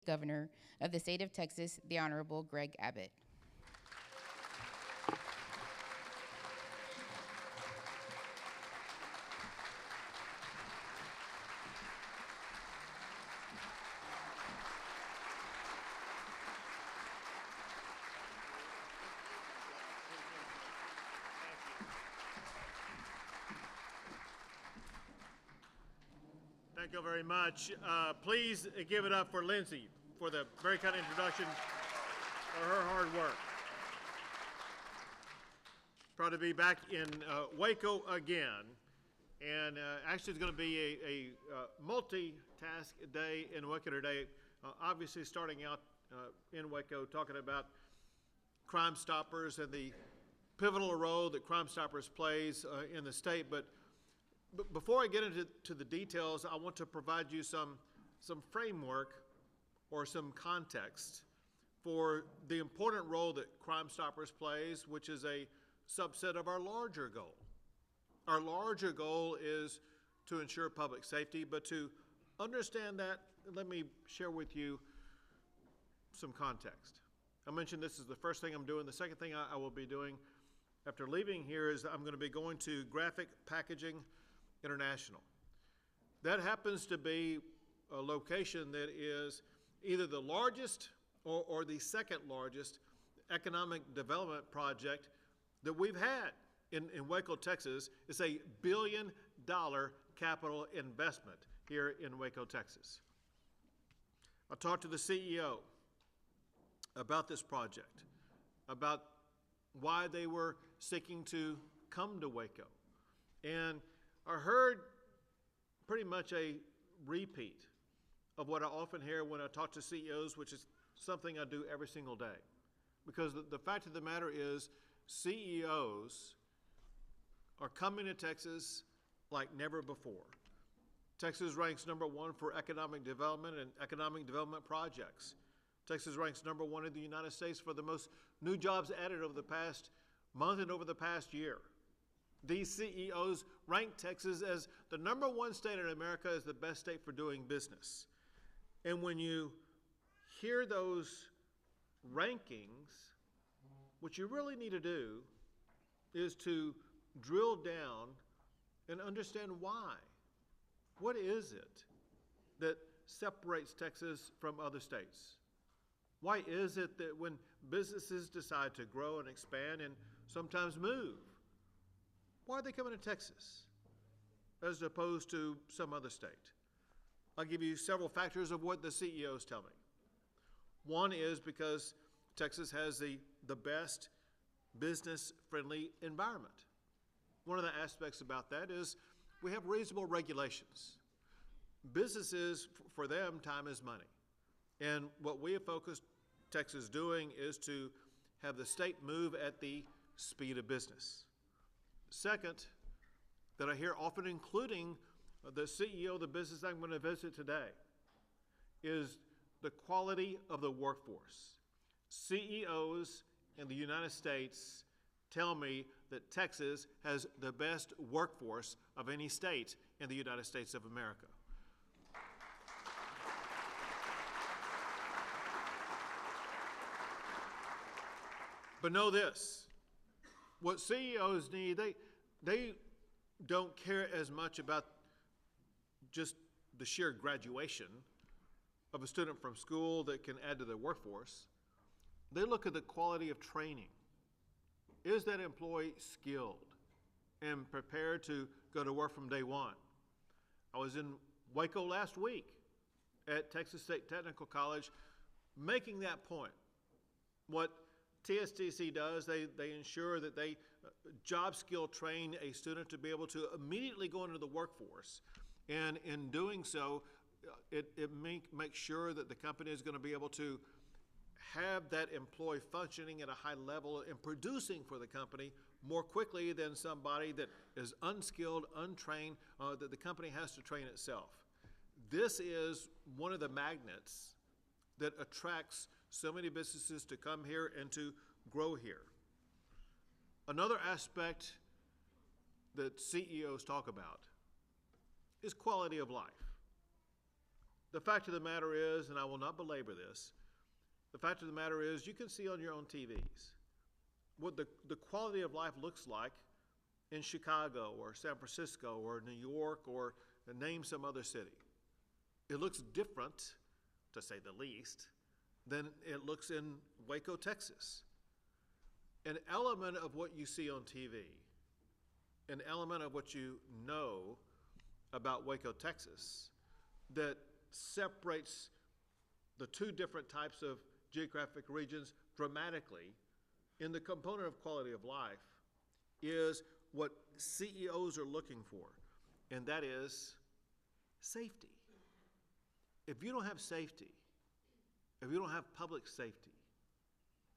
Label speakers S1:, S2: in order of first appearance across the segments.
S1: Governor of the state of Texas, the Honorable Greg Abbott.
S2: Thank you very much. Please give it up for Lindsay for the very kind introduction for her hard work. Proud to be back in Waco again. And actually it's going to be a multitask day in Waco today. Obviously starting out in Waco talking about Crime Stoppers and the pivotal role that Crime Stoppers plays in the state. But before I get into the details, I want to provide you some framework or some context for the important role that Crime Stoppers plays, which is a subset of our larger goal. Our larger goal is to ensure public safety, but to understand that, let me share with you some context. I mentioned this is the first thing I'm doing. The second thing I will be doing after leaving here is I'm going to be going to Graphic Packaging International. That happens to be a location that is either the largest or the second largest economic development project that we've had in Waco, Texas. It's $1 billion capital investment here in Waco, Texas. I talked to the CEO about this project, about why they were seeking to come to Waco. And I heard pretty much a repeat of what I often hear when I talk to CEOs, which is something I do every single day. Because the fact of the matter is, CEOs are coming to Texas like never before. Texas ranks #1 for economic development and economic development projects. Texas ranks #1 in the United States for the most new jobs added over the past month and over the past year. These CEOs rank Texas as the #1 state in America as the best state for doing business. And when you hear those rankings, what you really need to do is to drill down and understand why. What is it that separates Texas from other states? Why is it that when businesses decide to grow and expand and sometimes move, why are they coming to Texas as opposed to some other state? I'll give you several factors of what the CEOs tell me. One is because Texas has the best business-friendly environment. One of the aspects about that is we have reasonable regulations. Businesses, for them, time is money. And what we have focused Texas doing is to have the state move at the speed of business. Second, that I hear often, including the CEO of the business I'm going to visit today, is the quality of the workforce. CEOs in the United States tell me that Texas has the best workforce of any state in the United States of America. But know this, what CEOs need, they don't care as much about just the sheer graduation of a student from school that can add to their workforce. They look at the quality of training. Is that employee skilled and prepared to go to work from day one? I was in Waco last week at Texas State Technical College making that point. What TSTC does, they ensure that they job skill train a student to be able to immediately go into the workforce. And in doing so, it makes sure that the company is going to be able to have that employee functioning at a high level and producing for the company more quickly than somebody that is unskilled, untrained, that the company has to train itself. This is one of the magnets that attracts so many businesses to come here and to grow here. Another aspect that CEOs talk about is quality of life. The fact of the matter is, and I will not belabor this, the fact of the matter is you can see on your own TVs what the quality of life looks like in Chicago or San Francisco or New York or name some other city. It looks different, to say the least, than it looks in Waco, Texas. An element of what you see on TV, an element of what you know about Waco, Texas, that separates the two different types of geographic regions dramatically in the component of quality of life is what CEOs are looking for, and that is safety. If you don't have safety, if you don't have public safety,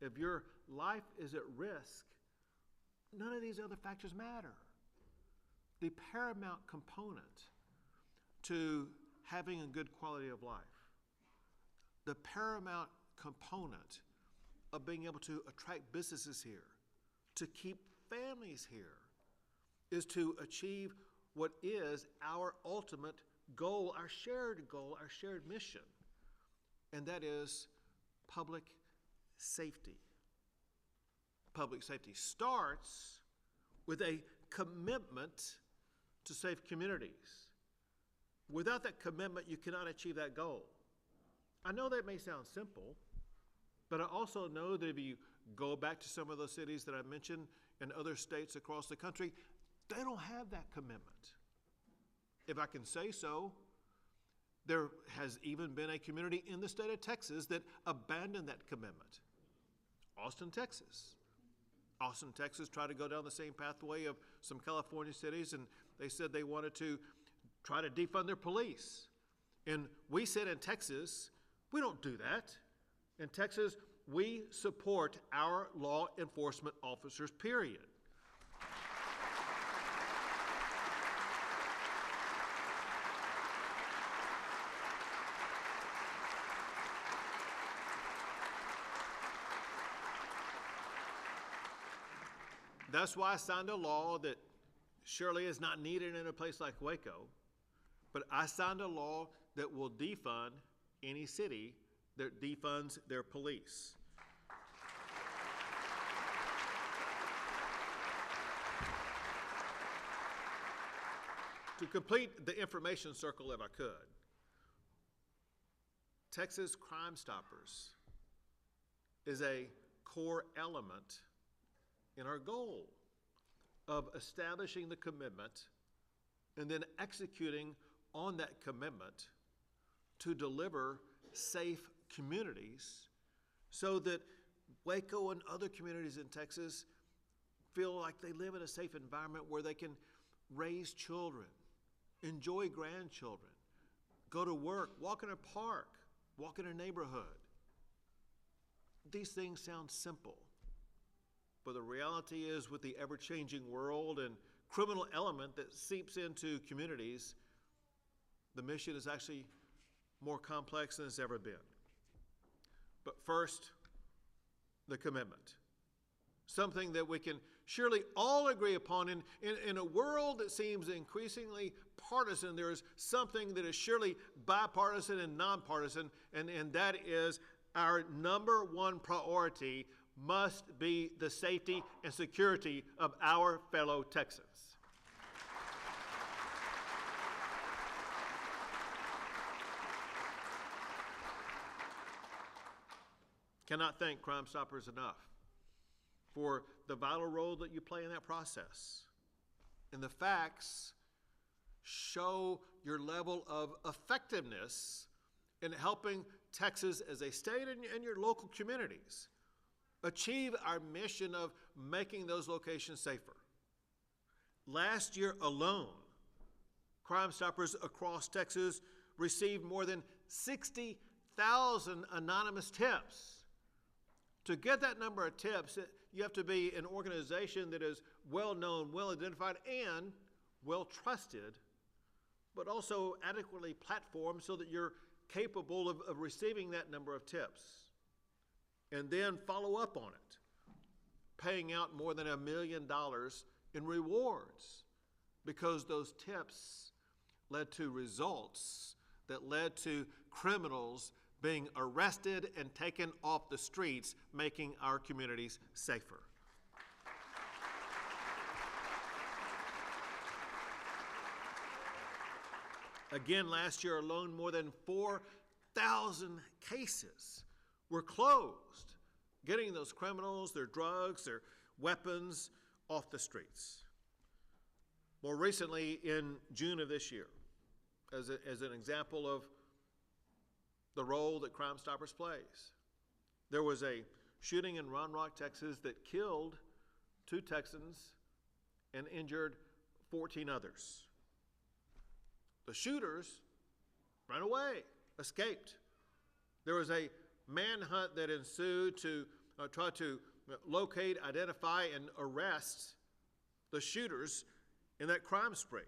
S2: if your life is at risk, none of these other factors matter. The paramount component to having a good quality of life, the paramount component of being able to attract businesses here, to keep families here, is to achieve what is our ultimate goal, our shared mission, and that is public safety. Public safety starts with a commitment to safe communities. Without that commitment, you cannot achieve that goal. I know that may sound simple, but I also know that if you go back to some of those cities that I mentioned in other states across the country, they don't have that commitment. If I can say so, there has even been a community in the state of Texas that abandoned that commitment. Austin, Texas. Austin, Texas tried to go down the same pathway of some California cities, and they said they wanted to try to defund their police. And we said in Texas, we don't do that. In Texas, we support our law enforcement officers, period. That's why I signed a law that surely is not needed in a place like Waco, but I signed a law that will defund any city that defunds their police. To complete the information circle, if I could, Texas Crime Stoppers is a core element in our goal of establishing the commitment and then executing on that commitment to deliver safe communities so that Waco and other communities in Texas feel like they live in a safe environment where they can raise children, enjoy grandchildren, go to work, walk in a park, walk in a neighborhood. These things sound simple, but the reality is with the ever-changing world and criminal element that seeps into communities, the mission is actually more complex than it's ever been. But first, the commitment. Something that we can surely all agree upon. In a world that seems increasingly partisan, there is something that is surely bipartisan and nonpartisan, and that is our number one priority must be the safety and security of our fellow Texans. Cannot thank Crime Stoppers enough for the vital role that you play in that process. And the facts show your level of effectiveness in helping Texas as a state and your local communities achieve our mission of making those locations safer. Last year alone, Crime Stoppers across Texas received more than 60,000 anonymous tips. To get that number of tips, you have to be an organization that is well known, well identified, and well trusted, but also adequately platformed so that you're capable of receiving that number of tips. And then follow up on it, paying out more than $1 million in rewards because those tips led to results that led to criminals being arrested and taken off the streets, making our communities safer. Again, last year alone, more than 4,000 cases were closed, getting those criminals, their drugs, their weapons off the streets. More recently, in June of this year, as an example of the role that Crime Stoppers plays, there was a shooting in Round Rock, Texas that killed 2 Texans and injured 14 others. The shooters ran away, escaped. There was a manhunt that ensued to try to locate, identify, and arrest the shooters in that crime spree.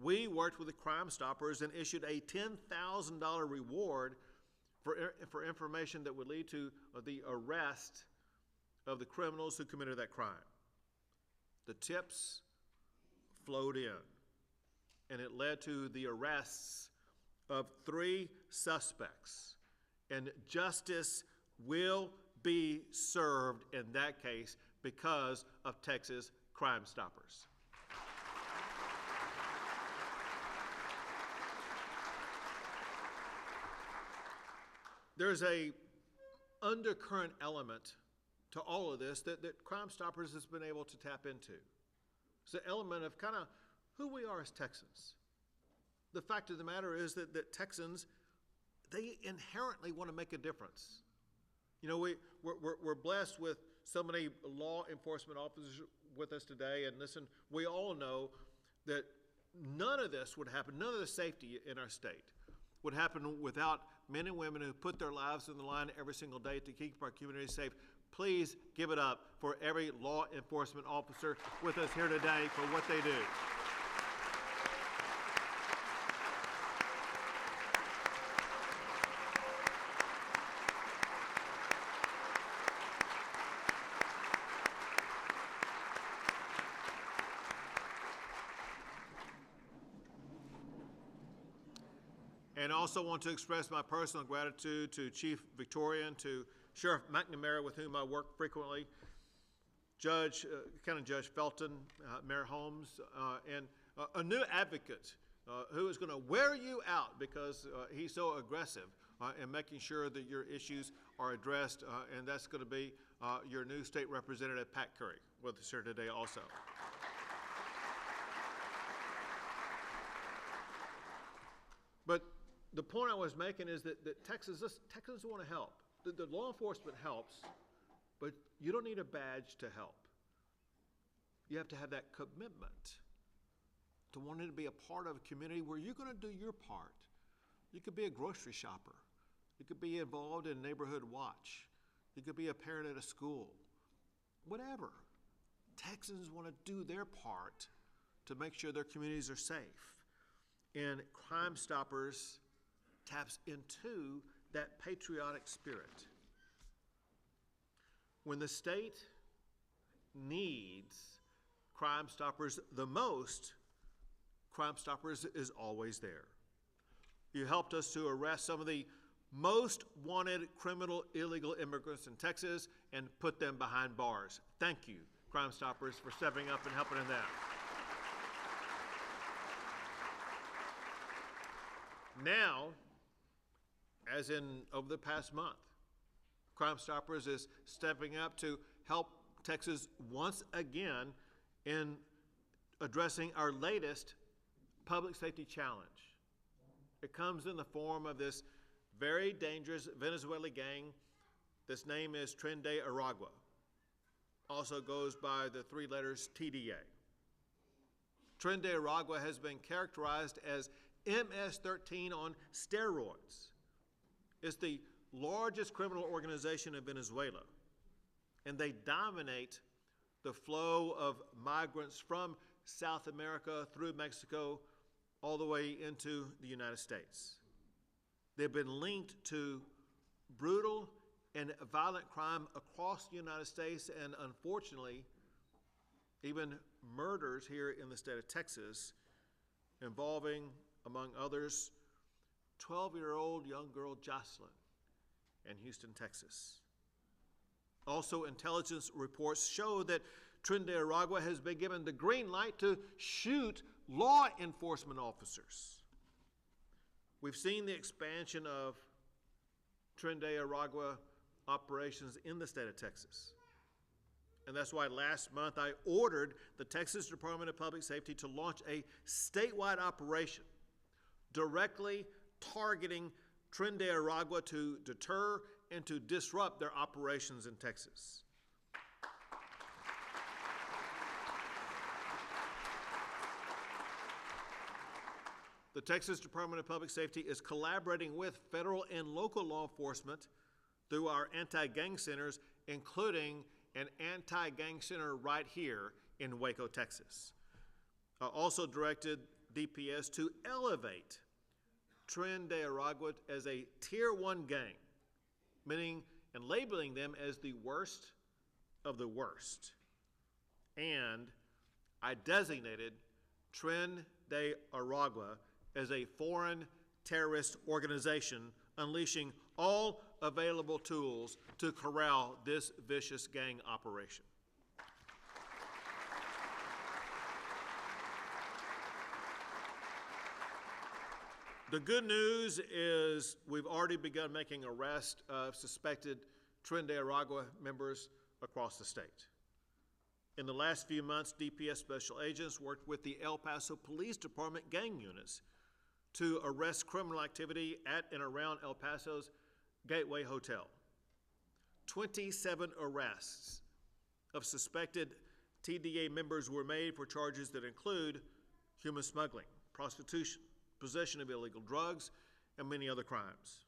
S2: We worked with the Crime Stoppers and issued a $10,000 reward for information that would lead to the arrest of the criminals who committed that crime. The tips flowed in, and it led to the arrests of 3 suspects, and justice will be served in that case because of Texas Crime Stoppers. There's a undercurrent element to all of this that Crime Stoppers has been able to tap into. It's an element of kind of who we are as Texans. The fact of the matter is that Texans, they inherently want to make a difference. You know, we're blessed with so many law enforcement officers with us today, and listen, we all know that none of this would happen, none of the safety in our state would happen without men and women who put their lives on the line every single day to keep our community safe. Please give it up for every law enforcement officer with us here today for what they do. And I also want to express my personal gratitude to Chief Victorian, to Sheriff McNamara, with whom I work frequently, County Judge Felton, Mayor Holmes, and a new advocate who is going to wear you out because he's so aggressive in making sure that your issues are addressed, and that's going to be your new state representative, Pat Curry, with us here today also. But the point I was making is that Texans want to help. The law enforcement helps, but you don't need a badge to help. You have to have that commitment to wanting to be a part of a community where you're going to do your part. You could be a grocery shopper. You could be involved in neighborhood watch. You could be a parent at a school. Whatever. Texans want to do their part to make sure their communities are safe. And Crime Stoppers taps into that patriotic spirit. When the state needs Crime Stoppers the most, Crime Stoppers is always there. You helped us to arrest some of the most wanted criminal illegal immigrants in Texas and put them behind bars. Thank you, Crime Stoppers, for stepping up and helping in that. Now, as in over the past month, Crime Stoppers is stepping up to help Texas once again in addressing our latest public safety challenge. It comes in the form of this very dangerous Venezuelan gang. This name is Tren de Aragua. Also goes by the 3 letters TDA. Tren de Aragua has been characterized as MS-13 on steroids. It's the largest criminal organization in Venezuela, and they dominate the flow of migrants from South America through Mexico all the way into the United States. They've been linked to brutal and violent crime across the United States, and unfortunately, even murders here in the state of Texas involving, among others, 12-year-old young girl Jocelyn in Houston, Texas. Also, intelligence reports show that Tren de Aragua has been given the green light to shoot law enforcement officers. We've seen the expansion of Tren de Aragua operations in the state of Texas. And that's why last month I ordered the Texas Department of Public Safety to launch a statewide operation directly targeting Tren de Aragua to deter and to disrupt their operations in Texas. The Texas Department of Public Safety is collaborating with federal and local law enforcement through our anti-gang centers, including an anti-gang center right here in Waco, Texas. I also directed DPS to elevate Tren de Aragua as a Tier 1 gang, meaning and labeling them as the worst of the worst. And I designated Tren de Aragua as a foreign terrorist organization, unleashing all available tools to corral this vicious gang operation. The good news is we've already begun making arrests of suspected Tren de Aragua members across the state. In the last few months, DPS special agents worked with the El Paso Police Department gang units to arrest criminal activity at and around El Paso's Gateway Hotel. 27 arrests of suspected TDA members were made for charges that include human smuggling, prostitution, possession of illegal drugs, and many other crimes.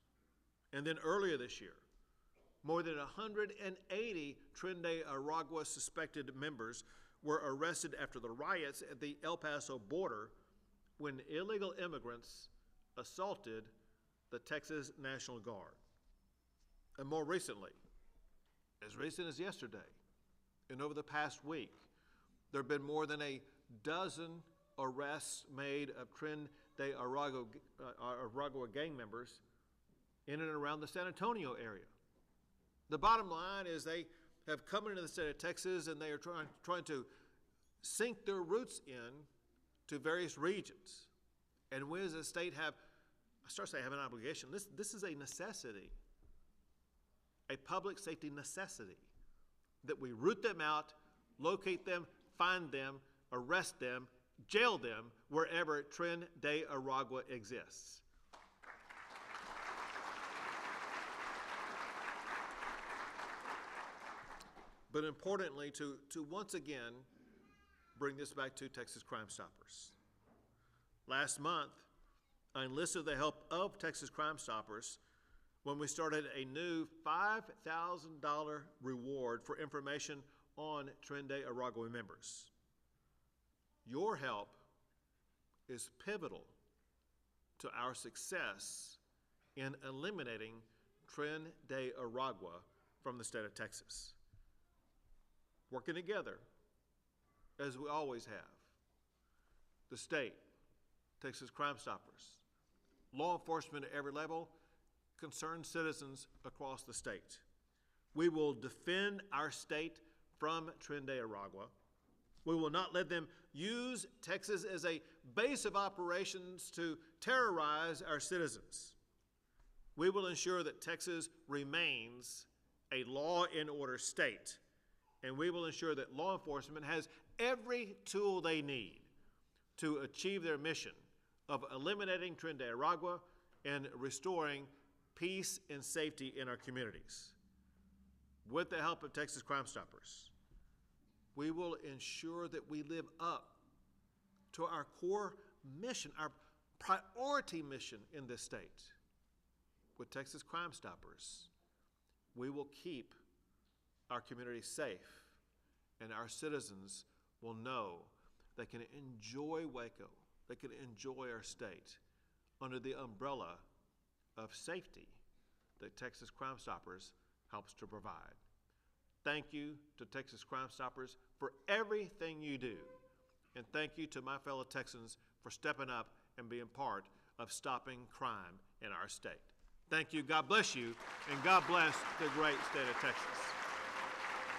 S2: And then earlier this year, more than 180 Tren de Aragua suspected members were arrested after the riots at the El Paso border when illegal immigrants assaulted the Texas National Guard. And more recently, as recent as yesterday, and over the past week, there have been more than a dozen arrests made of Tren de Aragua gang members in and around the San Antonio area. The bottom line is they have come into the state of Texas and they are trying to sink their roots in to various regions. And we as a state have an obligation. This is a necessity, a public safety necessity, that we root them out, locate them, find them, arrest them, jail them wherever Tren de Aragua exists. But importantly, to once again bring this back to Texas Crime Stoppers. Last month, I enlisted the help of Texas Crime Stoppers when we started a new $5,000 reward for information on Tren de Aragua members. Your help is pivotal to our success in eliminating Tren de Aragua from the state of Texas. Working together, as we always have, the state, Texas Crime Stoppers, law enforcement at every level, concerned citizens across the state. We will defend our state from Tren de Aragua. We will not let them use Texas as a base of operations to terrorize our citizens. We will ensure that Texas remains a law and order state, and we will ensure that law enforcement has every tool they need to achieve their mission of eliminating Tren de Aragua and restoring peace and safety in our communities. With the help of Texas Crime Stoppers, we will ensure that we live up to our core mission, our priority mission in this state. With Texas Crime Stoppers, we will keep our community safe, and our citizens will know they can enjoy Waco, they can enjoy our state under the umbrella of safety that Texas Crime Stoppers helps to provide. Thank you to Texas Crime Stoppers for everything you do, and thank you to my fellow Texans for stepping up and being part of stopping crime in our state. Thank you, God bless you, and God bless the great state of Texas.